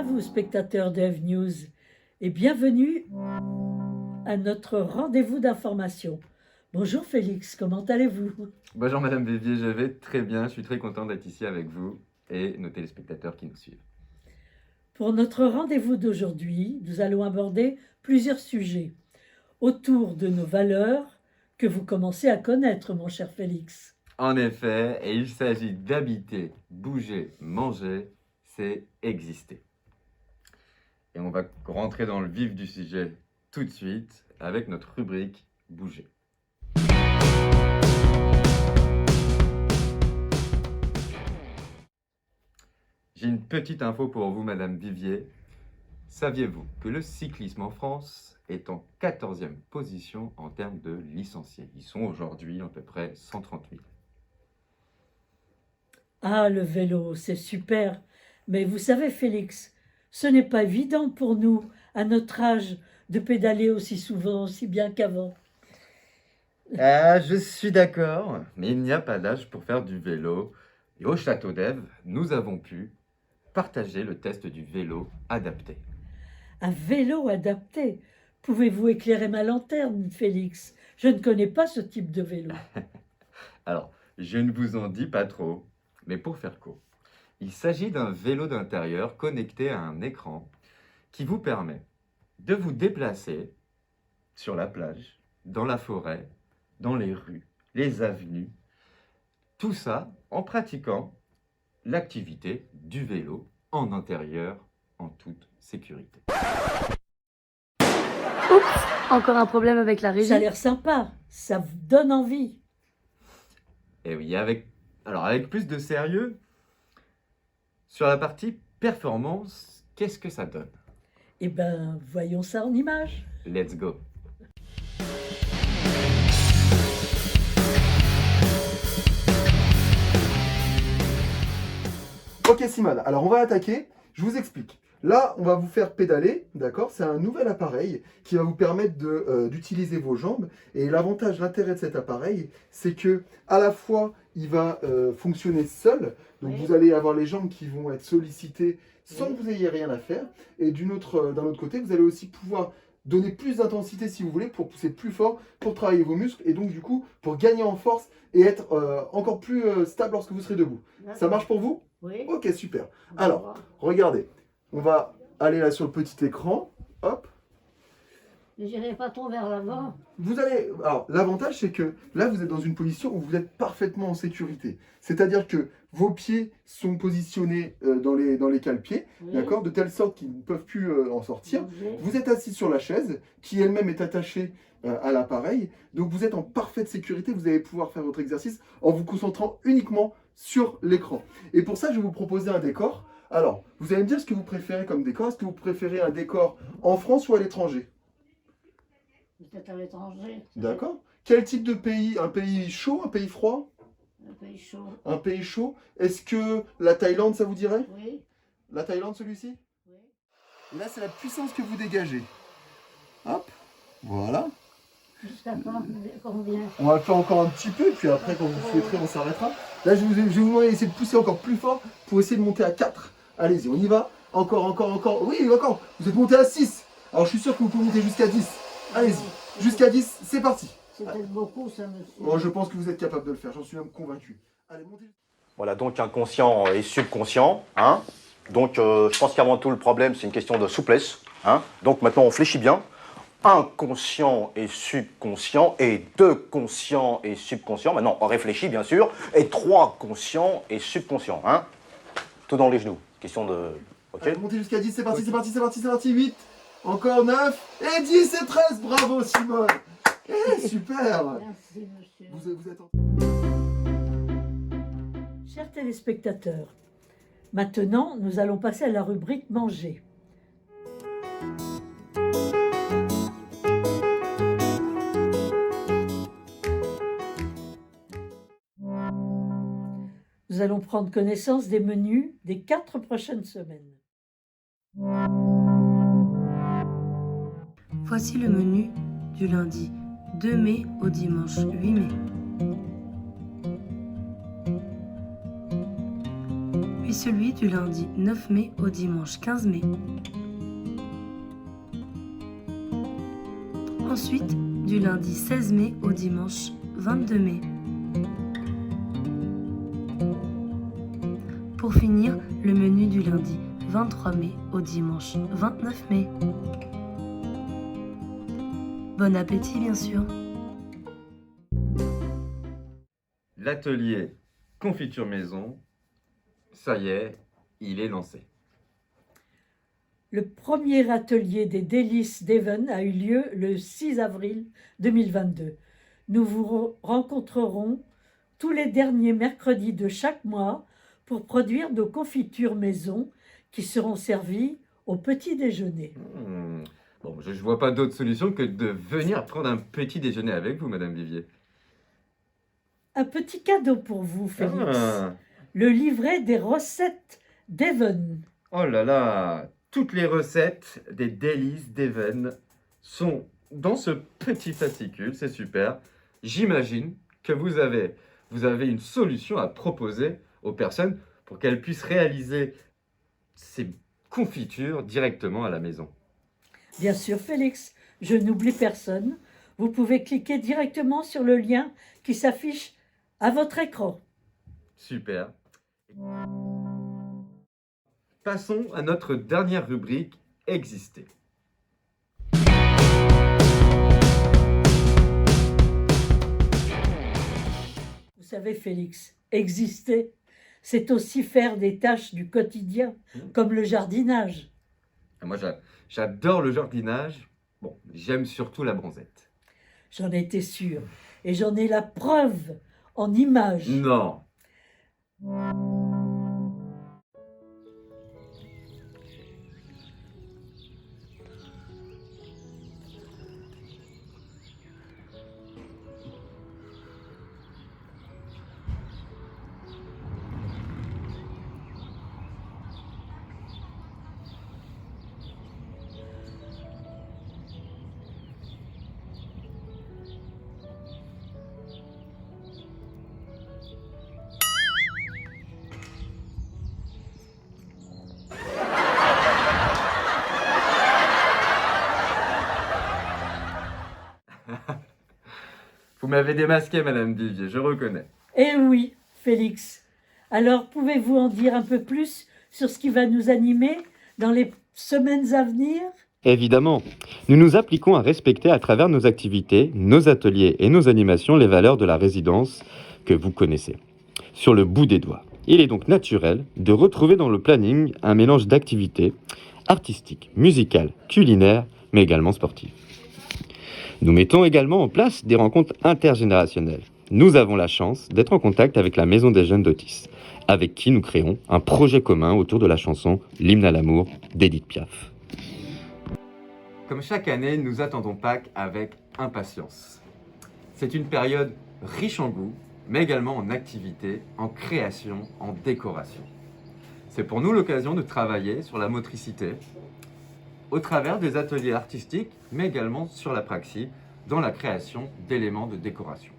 vous, spectateurs de F News, et bienvenue à notre rendez-vous d'information. Bonjour Félix, comment allez-vous? Bonjour Madame Vivier, je vais très bien, je suis très content d'être ici avec vous et nos téléspectateurs qui nous suivent. Pour notre rendez-vous d'aujourd'hui, nous allons aborder plusieurs sujets autour de nos valeurs que vous commencez à connaître, mon cher Félix. En effet, et il s'agit d'habiter, bouger, manger, c'est exister. Et on va rentrer dans le vif du sujet tout de suite avec notre rubrique Bouger. J'ai une petite info pour vous, Madame Vivier. Saviez-vous que le cyclisme en France est en 14e position en termes de licenciés? Ils sont aujourd'hui à peu près 130 000. Ah, le vélo, c'est super. Mais vous savez, Félix, ce n'est pas évident pour nous, à notre âge, de pédaler aussi souvent, aussi bien qu'avant. Ah, je suis d'accord, mais il n'y a pas d'âge pour faire du vélo. Et au Château d'Ève, nous avons pu partager le test du vélo adapté. Un vélo adapté. Pouvez-vous éclairer ma lanterne, Félix? Je ne connais pas ce type de vélo. Alors, je ne vous en dis pas trop, mais pour faire court, il s'agit d'un vélo d'intérieur connecté à un écran qui vous permet de vous déplacer sur la plage, dans la forêt, dans les rues, les avenues, tout ça en pratiquant l'activité du vélo en intérieur, en toute sécurité. Oups, encore un problème avec la régie. Ça a l'air sympa, ça vous donne envie. Et oui, avec plus de sérieux, sur la partie performance, qu'est-ce que ça donne? Eh bien, voyons ça en images. Let's go! Ok Simone, alors on va attaquer, je vous explique. Là, on va vous faire pédaler, d'accord? C'est un nouvel appareil qui va vous permettre d'utiliser vos jambes. Et l'avantage, l'intérêt de cet appareil, c'est que à la fois, il va fonctionner seul. Donc Oui. vous allez avoir les jambes qui vont être sollicitées sans Oui. que vous ayez rien à faire. Et d'un autre côté, vous allez aussi pouvoir donner plus d'intensité si vous voulez pour pousser plus fort, pour travailler vos muscles et donc du coup pour gagner en force et être encore plus stable lorsque vous serez debout. Ça marche pour vous? Oui. Ok, super. Alors, regardez, on va aller là sur le petit écran. Hop. Mais j'irai pas trop vers l'avant. Vous allez. Alors, l'avantage, c'est que là, vous êtes dans une position où vous êtes parfaitement en sécurité. C'est-à-dire que vos pieds sont positionnés dans les cale-pieds, Oui. d'accord, de telle sorte qu'ils ne peuvent plus en sortir. Bouger. Vous êtes assis sur la chaise, qui elle-même est attachée à l'appareil. Donc, vous êtes en parfaite sécurité. Vous allez pouvoir faire votre exercice en vous concentrant uniquement sur l'écran. Et pour ça, je vais vous proposer un décor. Alors, vous allez me dire ce que vous préférez comme décor. Est-ce que vous préférez un décor en France ou à l'étranger? Peut-être à l'étranger. D'accord. Quel type de pays? Un pays chaud, un pays froid? Un pays chaud. Un pays chaud. Est-ce que la Thaïlande, ça vous dirait? Oui. La Thaïlande, celui-ci? Oui. Et là, c'est la puissance que vous dégagez. Hop, voilà. Jusqu'à combien? On va le faire encore un petit peu, puis après, quand vous souhaiterez, on s'arrêtera. Là, je vais vous demander d'essayer de pousser encore plus fort pour essayer de monter à 4. Allez-y, on y va. Encore, encore, encore. Oui, encore. Vous êtes monté à 6. Alors, je suis sûr que vous pouvez monter jusqu'à 10. Allez-y. Jusqu'à 10, c'est parti. C'est peut-être beaucoup, ça, monsieur. Moi, je pense que vous êtes capable de le faire. J'en suis même convaincu. Allez, montez. Voilà, donc inconscient et subconscient. Hein. Donc je pense qu'avant tout, le problème, c'est une question de souplesse. Hein. Donc maintenant, on fléchit bien. Inconscient et subconscient, et 2 conscients et subconscients. Maintenant, on réfléchit, bien sûr. Et 3 conscients et subconscients. Hein. Tout dans les genoux. Question de... Ok. Allez, montez jusqu'à 10, c'est parti, c'est parti, c'est parti, c'est parti. 8, encore 9, et 10 et 13. Bravo, Simone. Super. Merci, monsieur. Vous êtes en... Chers téléspectateurs, maintenant nous allons passer à la rubrique Manger. Nous allons prendre connaissance des menus des 4 prochaines semaines. Voici le menu du lundi 2 mai au dimanche 8 mai. puis celui du lundi 9 mai au dimanche 15 mai. Ensuite, du lundi 16 mai au dimanche 22 mai. Pour finir, le menu du lundi 23 mai au dimanche 29 mai. Bon appétit bien sûr. L'atelier confiture maison, ça y est, il est lancé. Le premier atelier des délices d'Even a eu lieu le 6 avril 2022. Nous vous rencontrerons tous les derniers mercredis de chaque mois pour produire nos confitures maison qui seront servies au petit déjeuner. Bon, je ne vois pas d'autre solution que de venir prendre un petit déjeuner avec vous, Madame Vivier. Un petit cadeau pour vous, Félix. Ah. Le livret des recettes d'Even. Oh là là, toutes les recettes des délices d'Even sont dans ce petit fascicule, c'est super. J'imagine que vous avez une solution à proposer aux personnes pour qu'elles puissent réaliser ces confitures directement à la maison. Bien sûr, Félix, je n'oublie personne. Vous pouvez cliquer directement sur le lien qui s'affiche à votre écran. Super. Passons à notre dernière rubrique, Exister. Vous savez, Félix, exister, c'est aussi faire des tâches du quotidien, comme le jardinage. Moi, j'adore le jardinage. Bon, j'aime surtout la bronzette. J'en étais sûre, et j'en ai la preuve en images. Non. Vous m'avez démasqué, Madame Vivier, je reconnais. Eh oui, Félix. Alors, pouvez-vous en dire un peu plus sur ce qui va nous animer dans les semaines à venir ? Évidemment, nous nous appliquons à respecter à travers nos activités, nos ateliers et nos animations les valeurs de la résidence que vous connaissez, sur le bout des doigts. Il est donc naturel de retrouver dans le planning un mélange d'activités artistiques, musicales, culinaires, mais également sportives. Nous mettons également en place des rencontres intergénérationnelles. Nous avons la chance d'être en contact avec la Maison des Jeunes d'Otis, avec qui nous créons un projet commun autour de la chanson « L'hymne à l'amour » d'Édith Piaf. Comme chaque année, nous attendons Pâques avec impatience. C'est une période riche en goût, mais également en activités, en création, en décoration. C'est pour nous l'occasion de travailler sur la motricité, au travers des ateliers artistiques, mais également sur la praxis, dans la création d'éléments de décoration.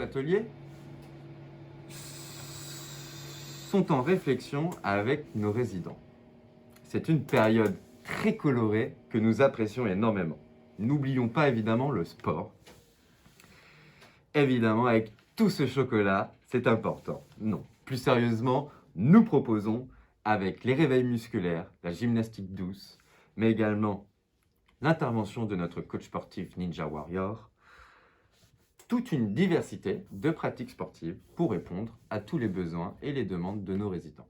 Ateliers sont en réflexion avec nos résidents. C'est une période très colorée que nous apprécions énormément. N'oublions pas évidemment le sport. Évidemment, avec tout ce chocolat, c'est important. Non, plus sérieusement, nous proposons avec les réveils musculaires, la gymnastique douce, mais également l'intervention de notre coach sportif Ninja Warrior, toute une diversité de pratiques sportives pour répondre à tous les besoins et les demandes de nos résidents.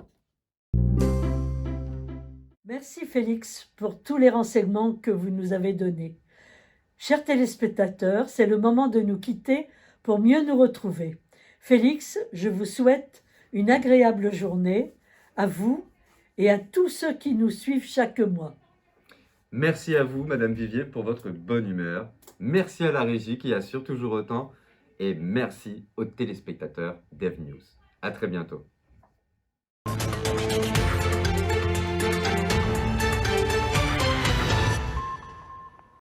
Merci Félix pour tous les renseignements que vous nous avez donnés. Chers téléspectateurs, c'est le moment de nous quitter pour mieux nous retrouver. Félix, je vous souhaite une agréable journée à vous et à tous ceux qui nous suivent chaque mois. Merci à vous, Madame Vivier, pour votre bonne humeur. Merci à la régie qui assure toujours autant. Et merci aux téléspectateurs d'EveNews. À très bientôt.